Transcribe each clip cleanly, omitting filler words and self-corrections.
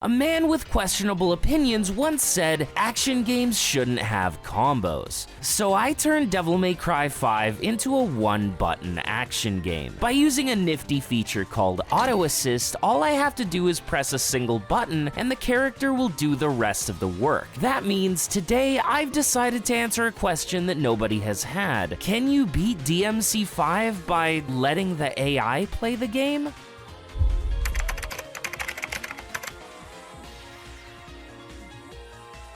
A man with questionable opinions once said action games shouldn't have combos. So I turned Devil May Cry 5 into a one-button action game. By using a nifty feature called Auto Assist, all I have to do is press a single button and the character will do the rest of the work. That means today I've decided to answer a question that nobody has had. Can you beat DMC5 by letting the AI play the game?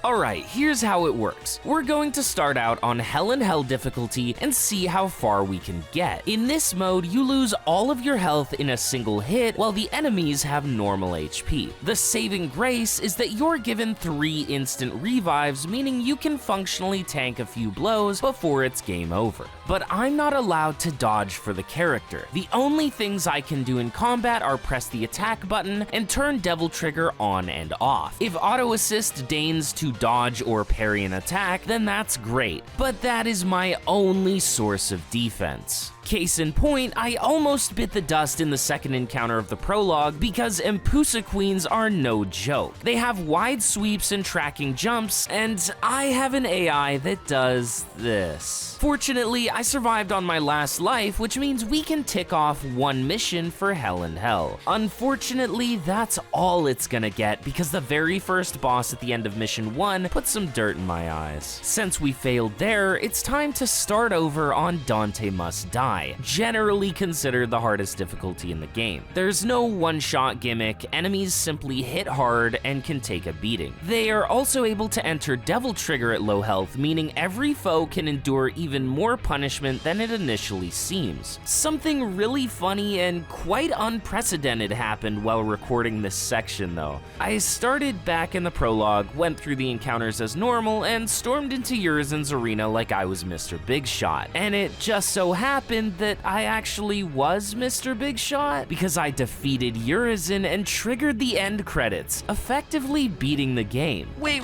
Alright, here's how it works. We're going to start out on Hell in Hell difficulty and see how far we can get. In this mode, you lose all of your health in a single hit while the enemies have normal HP. The saving grace is that you're given 3 instant revives, meaning you can functionally tank a few blows before it's game over. But I'm not allowed to dodge for the character. The only things I can do in combat are press the attack button and turn Devil Trigger on and off. If Auto Assist deigns to dodge or parry an attack, then that's great, but that is my only source of defense. Case in point, I almost bit the dust in the second encounter of the prologue because Empusa Queens are no joke. They have wide sweeps and tracking jumps, and I have an AI that does this. Fortunately, I survived on my last life, which means we can tick off one mission for Hell in Hell. Unfortunately, that's all it's gonna get because the very first boss at the end of mission 1 put some dirt in my eyes. Since we failed there, it's time to start over on Dante Must Die, generally considered the hardest difficulty in the game. There's no one-shot gimmick, enemies simply hit hard and can take a beating. They are also able to enter Devil Trigger at low health, meaning every foe can endure even more punishment than it initially seems. Something really funny and quite unprecedented happened while recording this section though. I started back in the prologue, went through the encounters as normal, and stormed into Urizen's arena like I was Mr. Big Shot. And it just so happened that I actually was Mr. Big Shot because I defeated Urizen and triggered the end credits, effectively beating the game. Wait,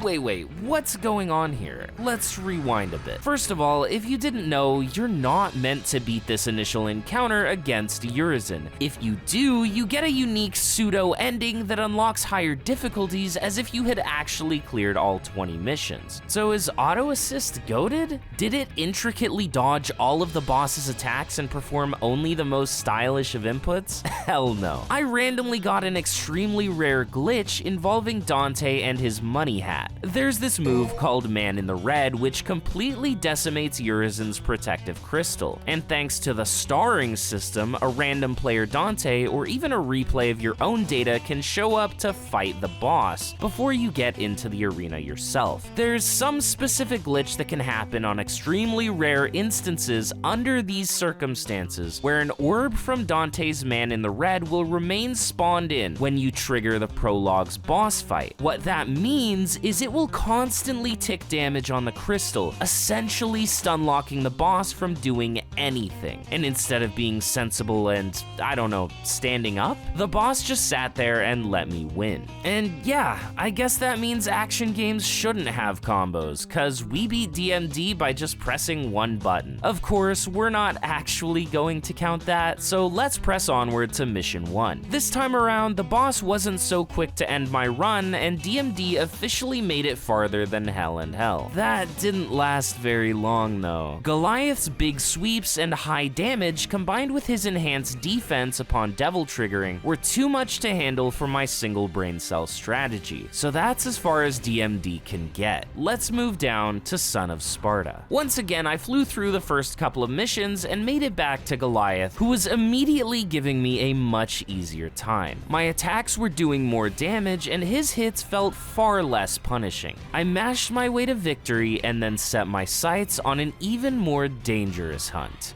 what's going on here? Let's rewind a bit. First of all, if you didn't know, you're not meant to beat this initial encounter against Urizen. If you do, you get a unique pseudo ending that unlocks higher difficulties as if you had actually cleared all 20 missions. So is Auto Assist goated? Did it intricately dodge all of the boss's attacks and perform only the most stylish of inputs? Hell no. I randomly got an extremely rare glitch involving Dante and his money hat. There's this move called Man in the Red, which completely decimates Urizen's protective crystal. And thanks to the starring system, a random player Dante or even a replay of your own data can show up to fight the boss before you get into the arena yourself. There's some specific glitch that can happen on extremely rare instances under these circumstances where an orb from Dante's Man in the Red will remain spawned in when you trigger the prologue's boss fight. What that means is it will constantly tick damage on the crystal, essentially stun-locking the boss from doing anything. And instead of being sensible and, I don't know, standing up, the boss just sat there and let me win. And yeah, I guess that means action games shouldn't have combos, cause we beat DMD by just pressing one button. Of course, we're not actually going to count that, so let's press onward to mission 1. This time around, the boss wasn't so quick to end my run, and DMD officially made it farther than Hell in Hell. That didn't last very long though. Goliath's big sweeps and high damage combined with his enhanced defense upon Devil Triggering were too much to handle for my single brain cell strategy, so that's as far as DMD can get. Let's move down to Son of Sparta. Once again, I flew through the first couple of missions and made it back to Goliath, who was immediately giving me a much easier time. My attacks were doing more damage and his hits felt far less punishing. I mashed my way to victory and then set my sights on an even more dangerous hunt.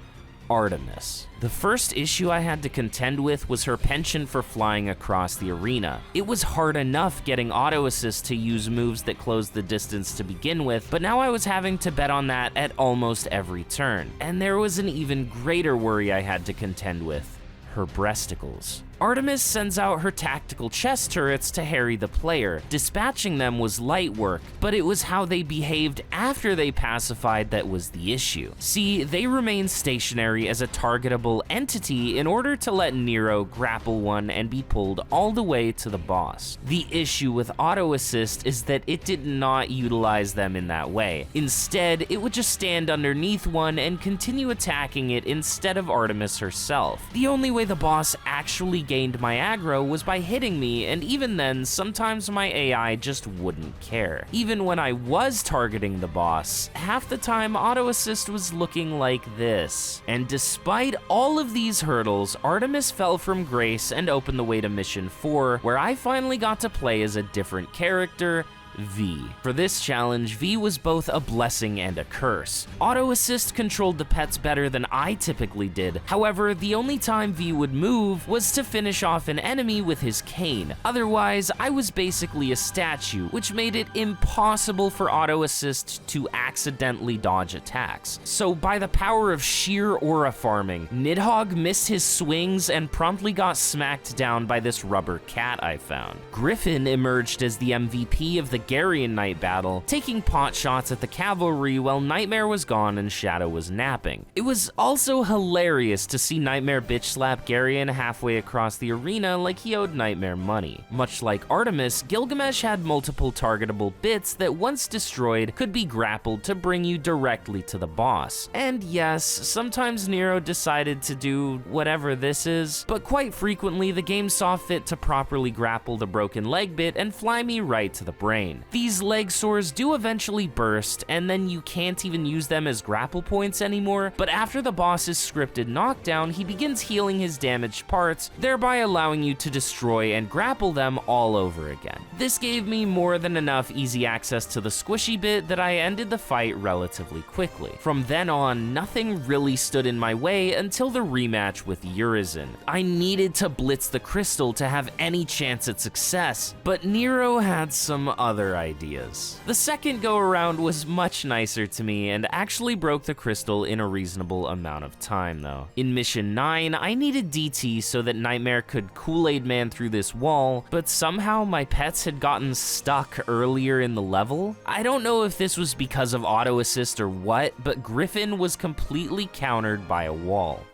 Artemis. The first issue I had to contend with was her penchant for flying across the arena. It was hard enough getting Auto Assist to use moves that closed the distance to begin with, but now I was having to bet on that at almost every turn. And there was an even greater worry I had to contend with. Her breasticles. Artemis sends out her tactical chest turrets to harry the player. Dispatching them was light work, but it was how they behaved after they pacified that was the issue. See, they remain stationary as a targetable entity in order to let Nero grapple one and be pulled all the way to the boss. The issue with auto assist is that it did not utilize them in that way. Instead, it would just stand underneath one and continue attacking it instead of Artemis herself. The only way the boss actually gained my aggro was by hitting me, and even then, sometimes my AI just wouldn't care. Even when I was targeting the boss, half the time auto assist was looking like this. And despite all of these hurdles, Artemis fell from grace and opened the way to mission 4, where I finally got to play as a different character, V. For this challenge, V was both a blessing and a curse. Auto assist controlled the pets better than I typically did. However, the only time V would move was to finish off an enemy with his cane. Otherwise, I was basically a statue, which made it impossible for auto assist to accidentally dodge attacks. So by the power of sheer aura farming, Nidhogg missed his swings and promptly got smacked down by this rubber cat I found. Griffin emerged as the MVP of the Garian Knight battle, taking pot shots at the cavalry while Nightmare was gone and Shadow was napping. It was also hilarious to see Nightmare bitch slap Garian halfway across the arena like he owed Nightmare money. Much like Artemis, Gilgamesh had multiple targetable bits that once destroyed could be grappled to bring you directly to the boss. And yes, sometimes Nero decided to do whatever this is, but quite frequently the game saw fit to properly grapple the broken leg bit and fly me right to the brain. These leg sores do eventually burst, and then you can't even use them as grapple points anymore, but after the boss's scripted knockdown, he begins healing his damaged parts, thereby allowing you to destroy and grapple them all over again. This gave me more than enough easy access to the squishy bit that I ended the fight relatively quickly. From then on, nothing really stood in my way until the rematch with Urizen. I needed to blitz the crystal to have any chance at success, but Nero had some other ideas. The second go around was much nicer to me and actually broke the crystal in a reasonable amount of time though. In mission 9, I needed DT so that Nightmare could Kool-Aid Man through this wall, but somehow my pets had gotten stuck earlier in the level. I don't know if this was because of auto assist or what, but Griffin was completely countered by a wall.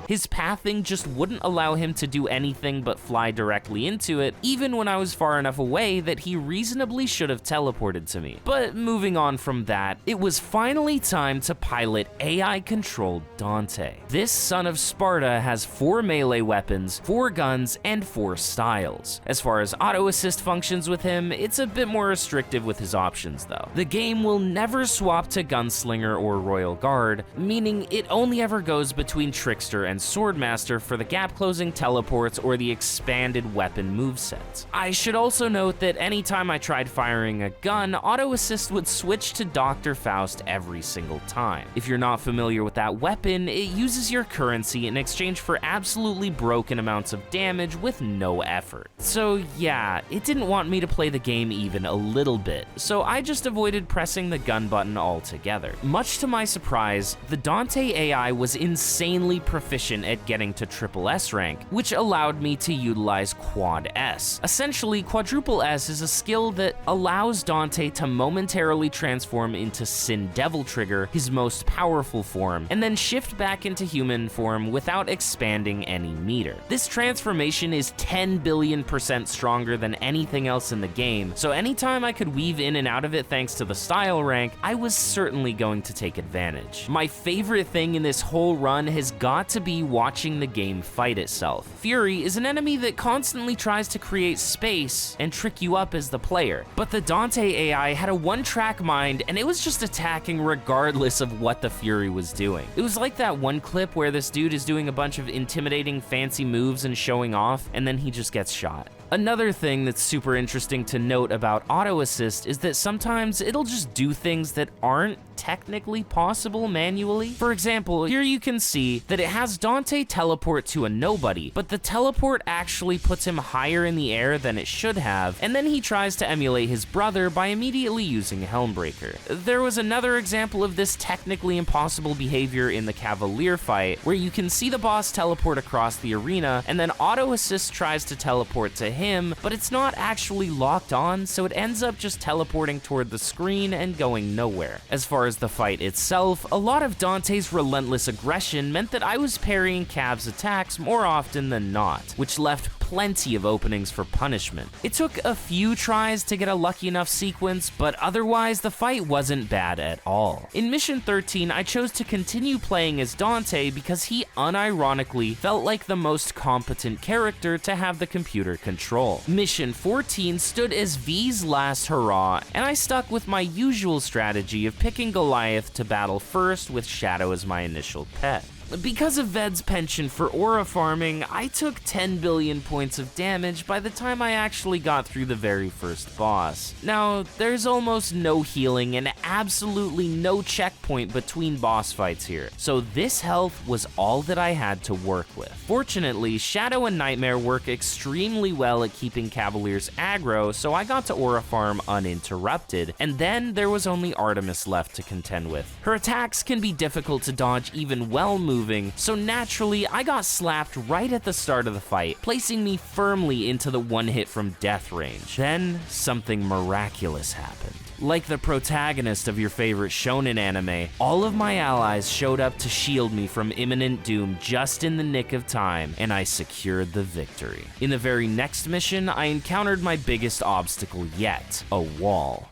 His pathing just wouldn't allow him to do anything but fly directly into it, even when I was far enough away that he reasonably should have teleported to me. But moving on from that, it was finally time to pilot AI-controlled Dante. This son of Sparta has 4 melee weapons, 4 guns, and 4 styles. As far as auto assist functions with him, it's a bit more restrictive with his options though. The game will never swap to Gunslinger or Royal Guard, meaning it only ever goes between Trickster and Swordmaster for the gap-closing teleports or the expanded weapon movesets. I should also note that anytime I tried firing a gun, auto assist would switch to Dr. Faust every single time. If you're not familiar with that weapon, it uses your currency in exchange for absolutely broken amounts of damage with no effort. So yeah, it didn't want me to play the game even a little bit, so I just avoided pressing the gun button altogether. Much to my surprise, the Dante AI was insanely proficient at getting to triple S rank, which allowed me to utilize Quad S. Essentially, Quadruple S is a skill that allows Dante to momentarily transform into Sin Devil Trigger, his most powerful form, and then shift back into human form without expanding any meter. This transformation is 10 billion% stronger than anything else in the game, so anytime I could weave in and out of it thanks to the style rank, I was certainly going to take advantage. My favorite thing in this whole run has got to be watching the game fight itself. Fury is an enemy that constantly tries to create space and trick you up as the player, but the Dante AI had a one-track mind and it was just attacking regardless of what the Fury was doing. It was like that one clip where this dude is doing a bunch of intimidating fancy moves and showing off, and then he just gets shot. Another thing that's super interesting to note about auto assist is that sometimes it'll just do things that aren't technically possible manually. For example, here you can see that it has Dante teleport to a nobody, but the teleport actually puts him higher in the air than it should have, and then he tries to emulate his brother by immediately using Helmbreaker. There was another example of this technically impossible behavior in the Cavalier fight, where you can see the boss teleport across the arena, and then auto assist tries to teleport to him, but it's not actually locked on, so it ends up just teleporting toward the screen and going nowhere. As far as the fight itself, a lot of Dante's relentless aggression meant that I was parrying Cav's attacks more often than not, which left plenty of openings for punishment. It took a few tries to get a lucky enough sequence, but otherwise the fight wasn't bad at all. In Mission 13, I chose to continue playing as Dante because he unironically felt like the most competent character to have the computer control. Mission 14 stood as V's last hurrah, and I stuck with my usual strategy of picking Goliath to battle first with Shadow as my initial pet. Because of Ved's penchant for aura farming, I took 10 billion points of damage by the time I actually got through the very first boss. Now, there's almost no healing and absolutely no checkpoint between boss fights here, so this health was all that I had to work with. Fortunately, Shadow and Nightmare work extremely well at keeping Cavalier's aggro, so I got to aura farm uninterrupted, and then there was only Artemis left to contend with. Her attacks can be difficult to dodge even while moving, so naturally I got slapped right at the start of the fight, placing me firmly into the one hit from death range. Then something miraculous happened. Like the protagonist of your favorite shonen anime, all of my allies showed up to shield me from imminent doom just in the nick of time, and I secured the victory. In the very next mission, I encountered my biggest obstacle yet, a wall.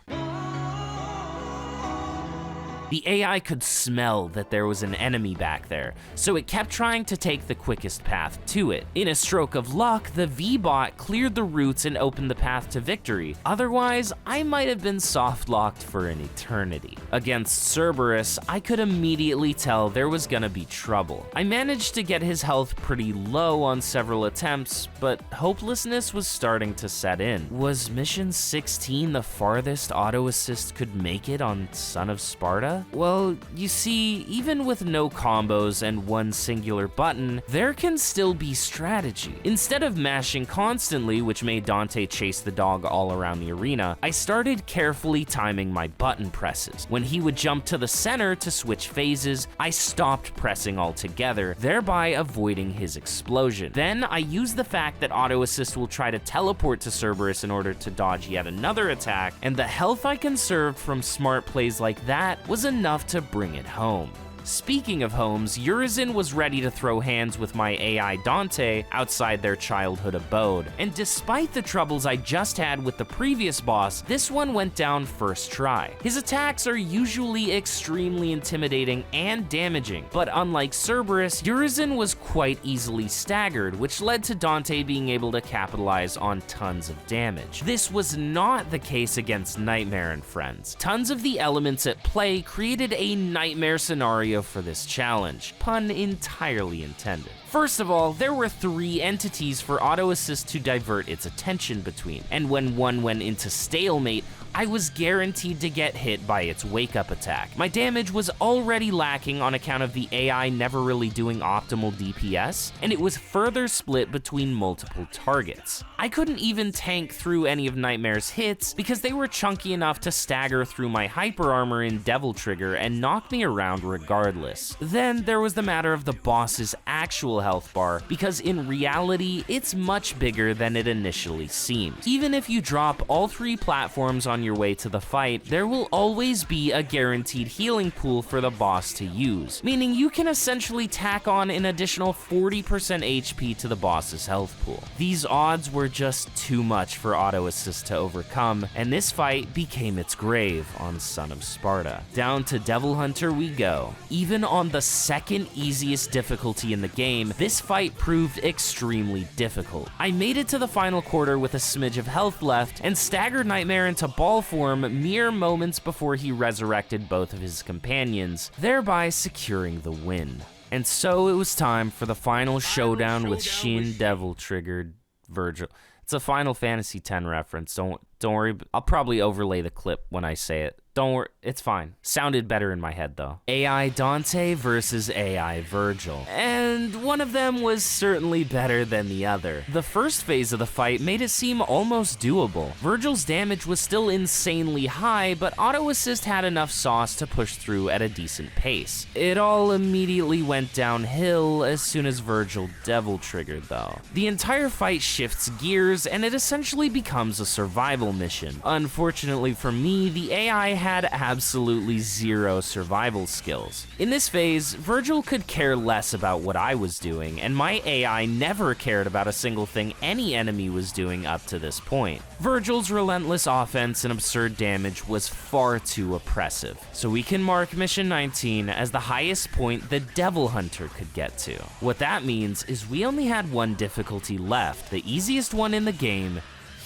The AI could smell that there was an enemy back there, so it kept trying to take the quickest path to it. In a stroke of luck, the V-bot cleared the roots and opened the path to victory. Otherwise, I might have been soft-locked for an eternity. Against Cerberus, I could immediately tell there was gonna be trouble. I managed to get his health pretty low on several attempts, but hopelessness was starting to set in. Was Mission 16 the farthest auto assist could make it on Son of Sparta? Well, you see, even with no combos and one singular button, there can still be strategy. Instead of mashing constantly, which made Dante chase the dog all around the arena, I started carefully timing my button presses. When he would jump to the center to switch phases, I stopped pressing altogether, thereby avoiding his explosion. Then I used the fact that auto assist will try to teleport to Cerberus in order to dodge yet another attack, and the health I conserved from smart plays like that was enough to bring it home. Speaking of homes, Urizen was ready to throw hands with my AI Dante outside their childhood abode, and despite the troubles I just had with the previous boss, this one went down first try. His attacks are usually extremely intimidating and damaging, but unlike Cerberus, Urizen was quite easily staggered, which led to Dante being able to capitalize on tons of damage. This was not the case against Nightmare and friends. Tons of the elements at play created a nightmare scenario for this challenge, pun entirely intended. First of all, there were 3 entities for auto assist to divert its attention between, and when one went into stalemate, I was guaranteed to get hit by its wake-up attack. My damage was already lacking on account of the AI never really doing optimal DPS, and it was further split between multiple targets. I couldn't even tank through any of Nightmare's hits because they were chunky enough to stagger through my hyper armor in Devil Trigger and knock me around regardless. Then there was the matter of the boss's actual health bar, because in reality, it's much bigger than it initially seemed. Even if you drop all 3 platforms on your way to the fight, there will always be a guaranteed healing pool for the boss to use, meaning you can essentially tack on an additional 40% HP to the boss's health pool. These odds were just too much for auto assist to overcome, and this fight became its grave on Son of Sparta. Down to Devil Hunter we go. Even on the second easiest difficulty in the game, this fight proved extremely difficult. I made it to the final quarter with a smidge of health left and staggered Nightmare into ball form mere moments before he resurrected both of his companions, thereby securing the win. And so it was time for the final showdown with Shin Devil Triggered Virgil. It's a Final Fantasy X reference. Don't worry. I'll probably overlay the clip when I say it. Don't worry, it's fine. Sounded better in my head though. AI Dante versus AI Virgil. And one of them was certainly better than the other. The first phase of the fight made it seem almost doable. Virgil's damage was still insanely high, but auto assist had enough sauce to push through at a decent pace. It all immediately went downhill as soon as Virgil devil triggered though. The entire fight shifts gears and it essentially becomes a survival mission. Unfortunately for me, the AI had absolutely zero survival skills. In this phase, Virgil could care less about what I was doing, and my AI never cared about a single thing any enemy was doing up to this point. Virgil's relentless offense and absurd damage was far too oppressive, so we can mark Mission 19 as the highest point the Devil Hunter could get to. What that means is we only had one difficulty left, the easiest one in the game,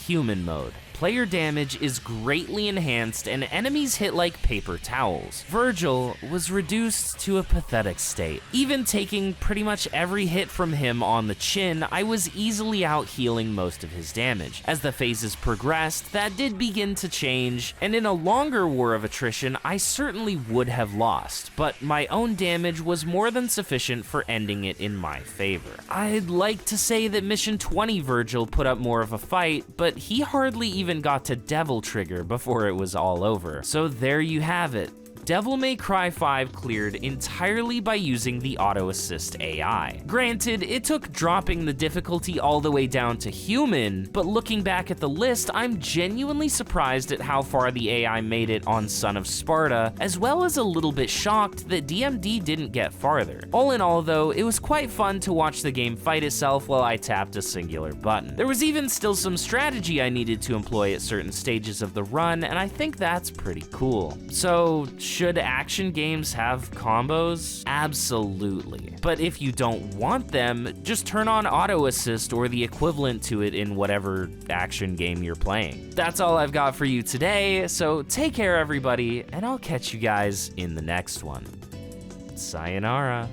Human Mode. Player damage is greatly enhanced and enemies hit like paper towels. Virgil was reduced to a pathetic state. Even taking pretty much every hit from him on the chin, I was easily out healing most of his damage. As the phases progressed, that did begin to change, and in a longer war of attrition, I certainly would have lost, but my own damage was more than sufficient for ending it in my favor. I'd like to say that Mission 20 Virgil put up more of a fight, but he hardly even got to Devil Trigger before it was all over. So there you have it. Devil May Cry 5 cleared entirely by using the auto assist AI. Granted, it took dropping the difficulty all the way down to human, but looking back at the list, I'm genuinely surprised at how far the AI made it on Son of Sparta, as well as a little bit shocked that DMD didn't get farther. All in all though, it was quite fun to watch the game fight itself while I tapped a singular button. There was even still some strategy I needed to employ at certain stages of the run, and I think that's pretty cool. So, should action games have combos? Absolutely. But if you don't want them, just turn on auto assist or the equivalent to it in whatever action game you're playing. That's all I've got for you today, so take care everybody, and I'll catch you guys in the next one. Sayonara.